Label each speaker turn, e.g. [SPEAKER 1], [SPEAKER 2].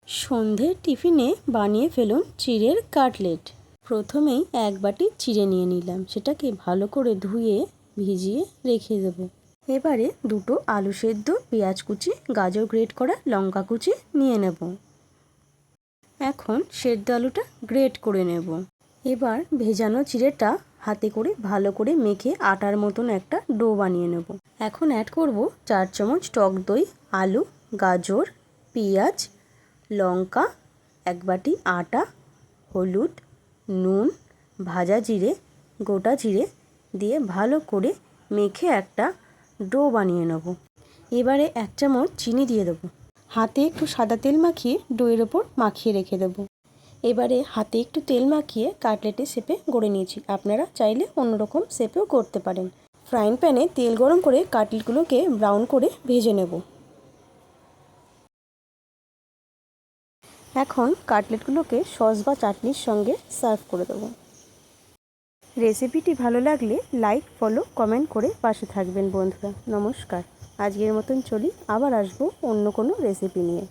[SPEAKER 1] সন্ধ্যের টিফিনে বানিয়ে ফেলুন চিড়ের কাটলেট। প্রথমেই এক বাটি চিড়ে নিয়ে নিলাম, সেটাকে ভালো করে ধুয়ে ভিজিয়ে রেখে দেবো। এবারে দুটো আলু সেদ্ধ, পেঁয়াজ কুচি, গাজর গ্রেট করা, লঙ্কা কুচি নিয়ে নেব। এখন সেদ্ধ আলুটা গ্রেট করে নেব। এবার ভেজানো চিড়েটা হাতে করে ভালো করে মেখে আটার মতন একটা ডো বানিয়ে নেব। এখন অ্যাড করব 4 চামচ টক দই, আলু, গাজর, পেঁয়াজ, লঙ্কা, এক বাটি আটা, হলুদ, নুন, ভাজা জিরে, গোটা জিরে দিয়ে ভালো করে মেখে একটা ডো বানিয়ে নেব। এবারে 1 চামচ চিনি দিয়ে দেবো। হাতে একটু সাদা তেল মাখিয়ে ডোয়ের ওপর মাখিয়ে রেখে দেবো। এবারে হাতে একটু তেল মাখিয়ে কাটলেটের শেপে গড়ে নিয়েছি। আপনারা চাইলে অন্যরকম শেপেও করতে পারেন। ফ্রাইং প্যানে তেল গরম করে কাটলেটগুলোকে ব্রাউন করে ভেজে নেব। এখন কাটলেটগুলোকে সস বা চাটনির সঙ্গে সার্ভ করে দেবো। রেসিপিটি ভালো লাগলে লাইক, ফলো, কমেন্ট করে পাশে থাকবেন বন্ধুরা। নমস্কার, আজকের মতন চলি, আবার আসবো অন্য কোনো রেসিপি নিয়ে।